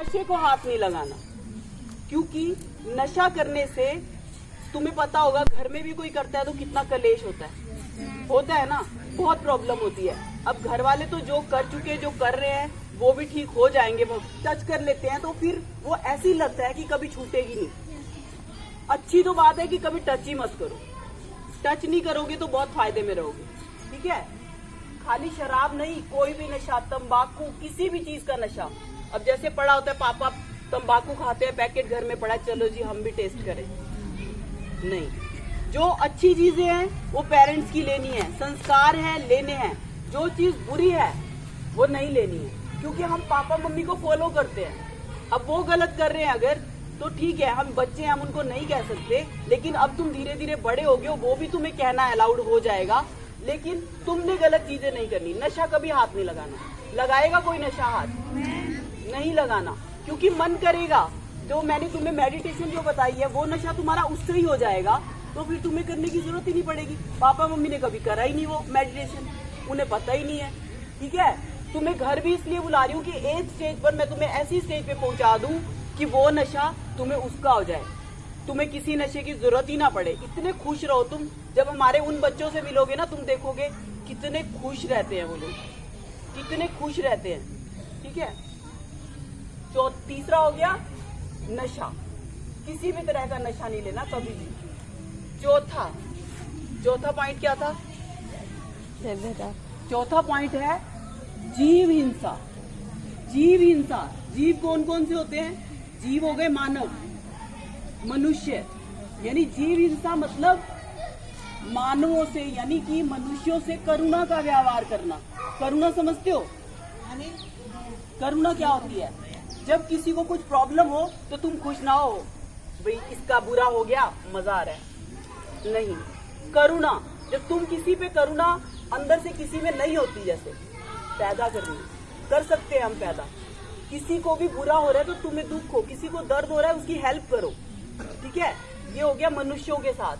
नशे को हाथ नहीं लगाना, क्योंकि नशा करने से तुम्हें पता होगा घर में भी कोई करता है तो कितना कलेश होता है ना, बहुत प्रॉब्लम होती है। अब घर वाले तो जो कर चुके, जो कर रहे हैं वो भी ठीक हो जाएंगे, टच कर लेते हैं तो फिर वो ऐसी लत है कि कभी छूटेगी नहीं। अच्छी तो बात है कि कभी टच ही मत करो, टच नहीं करोगे तो बहुत फायदे में रहोगे, ठीक है। खाली शराब नहीं, कोई भी नशा, तंबाकू, किसी भी चीज का नशा। अब जैसे पड़ा होता है पापा तंबाकू खाते हैं, पैकेट घर में पड़ा, चलो जी हम भी टेस्ट करें, नहीं। जो अच्छी चीजें हैं वो पेरेंट्स की लेनी है, संस्कार है लेने हैं। जो चीज बुरी है वो नहीं लेनी है, क्योंकि हम पापा मम्मी को फॉलो करते हैं। अब वो गलत कर रहे हैं अगर, तो ठीक है, हम बच्चे हैं, हम उनको नहीं कह सकते, लेकिन अब तुम धीरे धीरे बड़े हो गए हो, वो भी तुम्हें कहना अलाउड हो जाएगा, लेकिन तुमने गलत चीजें नहीं करनी। नशा कभी हाथ नहीं लगाना। लगाएगा कोई नशा हाथ? नहीं लगाना, क्योंकि मन करेगा। जो मैंने तुम्हें मेडिटेशन जो बताई है वो नशा तुम्हारा उससे ही हो जाएगा, तो फिर तुम्हें करने की जरूरत ही नहीं पड़ेगी। पापा मम्मी ने कभी करा ही नहीं वो मेडिटेशन, उन्हें पता ही नहीं है, ठीक है। तुम्हें घर भी इसलिए बुला रही हूँ कि एक स्टेज पर मैं तुम्हें ऐसी स्टेज पे पहुंचा दूं कि वो नशा तुम्हें उसका हो जाए, तुम्हें किसी नशे की जरूरत ही ना पड़े। इतने खुश रहो तुम। जब हमारे उन बच्चों से मिलोगे ना, तुम देखोगे कितने खुश रहते हैं वो लोग, कितने खुश रहते हैं, ठीक है। तो तीसरा हो गया नशा, किसी भी तरह का नशा नहीं लेना कभी भी। चौथा पॉइंट क्या था? चौथा पॉइंट है जीव हिंसा। जीव हिंसा, जीव कौन कौन से होते हैं? जीव हो गए मानव, मनुष्य, यानी जीव हिंसा मतलब मानवों से, यानी कि मनुष्यों से करुणा का व्यवहार करना। करुणा समझते हो? करुणा क्या होती है? जब किसी को कुछ प्रॉब्लम हो तो तुम खुश ना हो, भाई इसका बुरा हो गया मजा आ रहा है, नहीं। करुणा, जब तुम किसी पे करुणा अंदर से किसी में नहीं होती, जैसे पैदा करनी कर सकते हैं हम पैदा। किसी को भी बुरा हो रहा है तो तुम्हें दुख हो, किसी को दर्द हो रहा है उसकी हेल्प करो, ठीक है। ये हो गया मनुष्यों के साथ।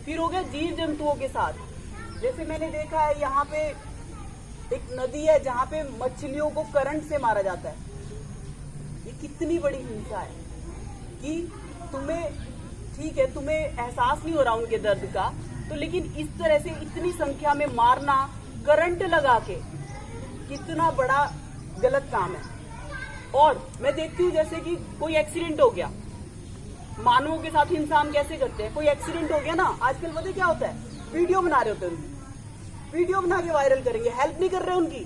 फिर हो गया जीव जंतुओं के साथ। जैसे मैंने देखा है यहाँ पे एक नदी है जहाँ पे मछलियों को करंट से मारा जाता है। ये कितनी बड़ी हिंसा है कि तुम्हें, ठीक है, तुम्हें एहसास नहीं हो रहा उनके दर्द का, तो लेकिन इस तरह से इतनी संख्या में मारना, करंट लगा के, कितना बड़ा गलत काम है। और मैं देखती हूँ जैसे कि कोई एक्सीडेंट हो गया, मानवों के साथ हिंसा हम कैसे करते हैं। कोई एक्सीडेंट हो गया ना, आजकल पता क्या होता है, वीडियो बना रहे होते हैं उनकी, वीडियो बना के वायरल करेंगे। हेल्प नहीं कर रहे उनकी,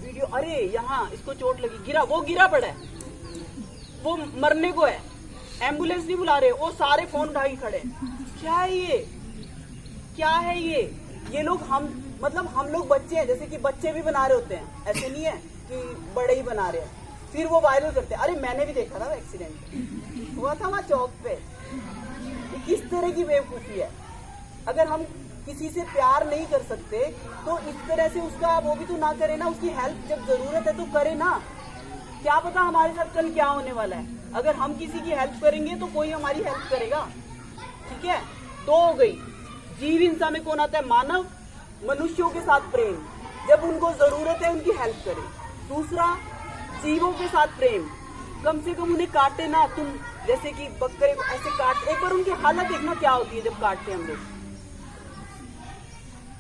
वीडियो, अरे यहाँ इसको चोट लगी, गिरा, वो गिरा पड़ा है, वो मरने को है, एम्बुलेंस नहीं बुला रहे, वो सारे फोन उठा के खड़े। क्या है ये? क्या है ये लोग, हम लोग बच्चे हैं, जैसे कि बच्चे भी बना रहे होते हैं, ऐसे नहीं है कि बड़े ही बना रहे हैं, फिर वो वायरल करते हैं। अरे मैंने भी देखा था एक्सीडेंट हुआ था वहां चौक पे। किस तरह की बेवकूफी है। अगर हम किसी से प्यार नहीं कर सकते तो इस तरह से उसका वो भी तो ना करे ना, उसकी हेल्प जब जरूरत है तो करे ना। क्या पता हमारे साथ कल क्या होने वाला है। अगर हम किसी की हेल्प करेंगे तो कोई हमारी हेल्प करेगा, ठीक है। तो हो गई जीव हिंसा में कौन आता है? मानव। मनुष्यों के साथ प्रेम, जब उनको जरूरत है उनकी हेल्प करें। दूसरा, जीवों के साथ प्रेम, कम से कम उन्हें काटे ना तुम। जैसे कि बकरे को ऐसे काट, एक बार उनकी हालत देखना क्या होती है जब काटते हैं हम लोग,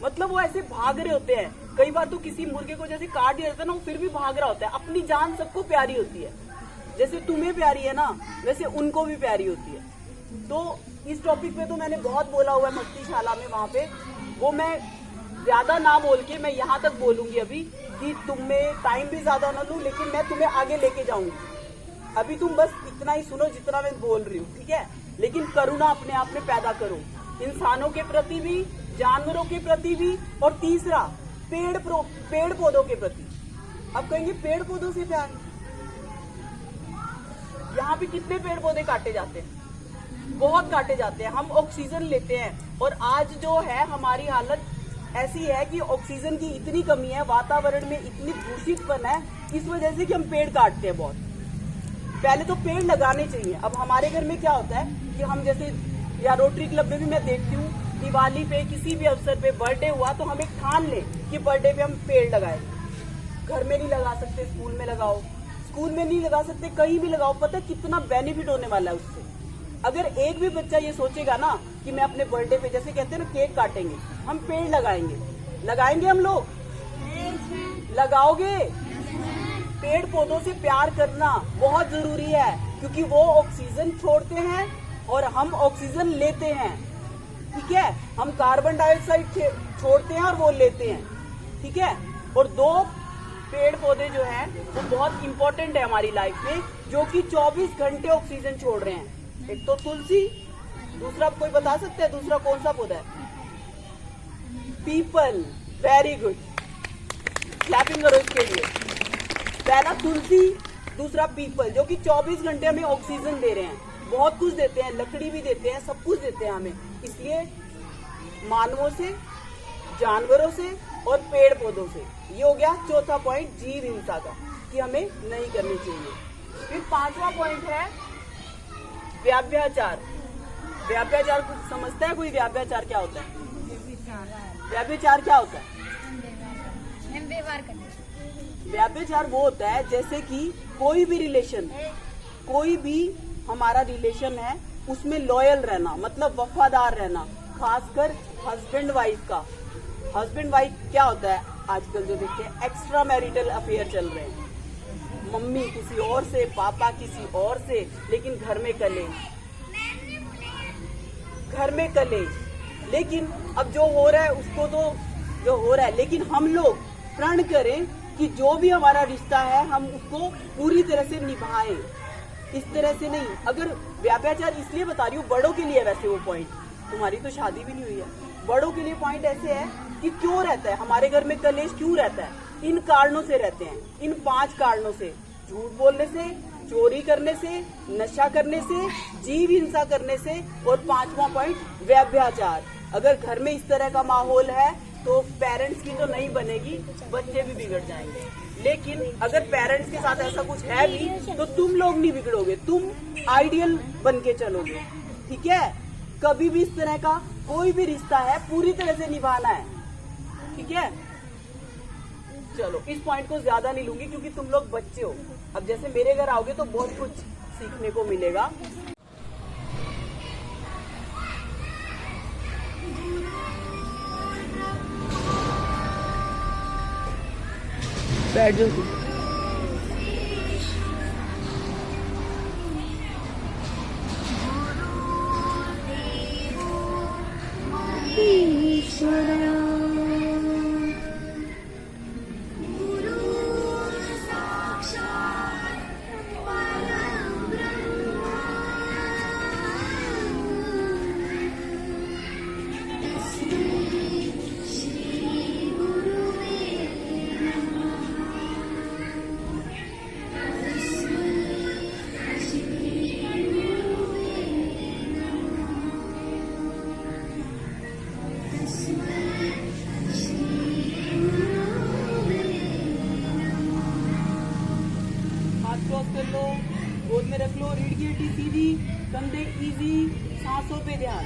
मतलब वो ऐसे भाग रहे होते हैं। कई बार तो किसी मुर्गे को जैसे काट दिया जाता है ना, वो फिर भी भाग रहा होता है। अपनी जान सबको प्यारी होती है, जैसे तुम्हें प्यारी है ना वैसे उनको भी प्यारी होती है। तो इस टॉपिक पे तो मैंने बहुत बोला हुआ है मस्तीशाला में, वहां पे वो मैं ज्यादा ना बोल के मैं यहाँ तक बोलूंगी अभी कि तुम्हें टाइम भी ज्यादा ना लूं, लेकिन मैं तुम्हें आगे लेके जाऊंगी। अभी तुम बस इतना ही सुनो जितना मैं बोल रही हूँ, ठीक है। लेकिन करुणा अपने आप में पैदा करो, इंसानों के प्रति भी, जानवरों के प्रति भी। और तीसरा, पेड़ पौधों के प्रति। अब कहेंगे पेड़ पौधों से प्यार, यहाँ पे कितने पेड़ पौधे काटे जाते हैं, बहुत काटे जाते हैं। हम ऑक्सीजन लेते हैं और आज जो है हमारी हालत ऐसी है कि ऑक्सीजन की इतनी कमी है, वातावरण में इतनी दूषितपन है, इस वजह से कि हम पेड़ काटते हैं बहुत। पहले तो पेड़ लगाने चाहिए। अब हमारे घर में क्या होता है कि हम जैसे, या रोटरी क्लब में भी मैं देखती हूँ, दिवाली पे किसी भी अवसर पे बर्थडे हुआ तो हम एक ठान लें कि बर्थडे पे हम पेड़ लगाएंगे। घर में नहीं लगा सकते, स्कूल में लगाओ, स्कूल में नहीं लगा सकते, कहीं भी लगाओ, पता है कितना बेनिफिट होने वाला है उससे। अगर एक भी बच्चा ये सोचेगा ना कि मैं अपने बर्थडे पे, जैसे कहते हैं ना केक काटेंगे, हम पेड़ लगाएंगे हम लोग, लगाओगे? पेड़ पौधों से प्यार करना बहुत जरूरी है, क्योंकि वो ऑक्सीजन छोड़ते हैं और हम ऑक्सीजन लेते हैं, ठीक है? हम कार्बन डाइऑक्साइड छोड़ते हैं और वो लेते हैं, ठीक है? और 2 पेड़ पौधे जो हैं वो बहुत इंपॉर्टेंट है हमारी लाइफ में, जो कि 24 घंटे ऑक्सीजन छोड़ रहे हैं। एक तो तुलसी, दूसरा कोई बता सकता है दूसरा कौन सा पौधा है? पीपल। वेरी गुड, क्लैपिंग करो इसके लिए। पहला तुलसी, दूसरा पीपल, जो कि 24 घंटे हमें ऑक्सीजन दे रहे हैं, बहुत कुछ देते हैं, लकड़ी भी देते हैं, सब कुछ देते हैं हमें। इसलिए मानवों से, जानवरों से और पेड़ पौधों से, ये हो गया चौथा पॉइंट जीव हिंसा का, कि हमें नहीं करनी चाहिए। फिर 5वां पॉइंट है व्याभ्याचार। व्याभ्याचार कुछ समझता है कोई? व्याभ्याचार क्या होता है? व्याभ्याचार क्या होता है? व्याभ्याचार वो होता है जैसे कि कोई भी रिलेशन, कोई भी हमारा रिलेशन है उसमें लॉयल रहना, मतलब वफादार रहना, खासकर हस्बैंड वाइफ का। हस्बैंड वाइफ क्या होता है आजकल जो देखते हैं, एक्स्ट्रा मैरिटल अफेयर चल रहे हैं, मम्मी किसी और से, पापा किसी और से, लेकिन घर में कलेश। लेकिन अब जो हो रहा है उसको तो जो हो रहा है, लेकिन हम लोग प्रण करें कि जो भी हमारा रिश्ता है हम उसको पूरी तरह से निभाएं, इस तरह से नहीं। अगर व्याभ्याचार इसलिए बता रही हूँ, बड़ों के लिए वैसे वो पॉइंट, तुम्हारी तो शादी भी नहीं हुई है, बड़ों के लिए पॉइंट ऐसे है कि क्यों रहता है हमारे घर में कलेश, क्यों रहता है? इन कारणों से रहते हैं, इन 5 कारणों से: झूठ बोलने से, चोरी करने से, नशा करने से, जीव हिंसा करने से, और 5वां पॉइंट व्याभ्याचार। अगर घर में इस तरह का माहौल है तो पेरेंट्स की तो नहीं बनेगी, बच्चे भी बिगड़ जाएंगे। लेकिन अगर पेरेंट्स के साथ ऐसा कुछ है भी तो तुम लोग नहीं बिगड़ोगे, तुम आइडियल बन के चलोगे, ठीक है? कभी भी इस तरह का कोई भी रिश्ता है पूरी तरह से निभाना है, ठीक है? चलो, इस पॉइंट को ज्यादा नहीं लूंगी क्योंकि तुम लोग बच्चे हो। अब जैसे मेरे घर आओगे तो बहुत कुछ सीखने को मिलेगा। बैठ जाओ। कर लो, गोद में रख लो, रीढ़ की हड्डी सीधी, कंधे इजी, सांसों पे ध्यान।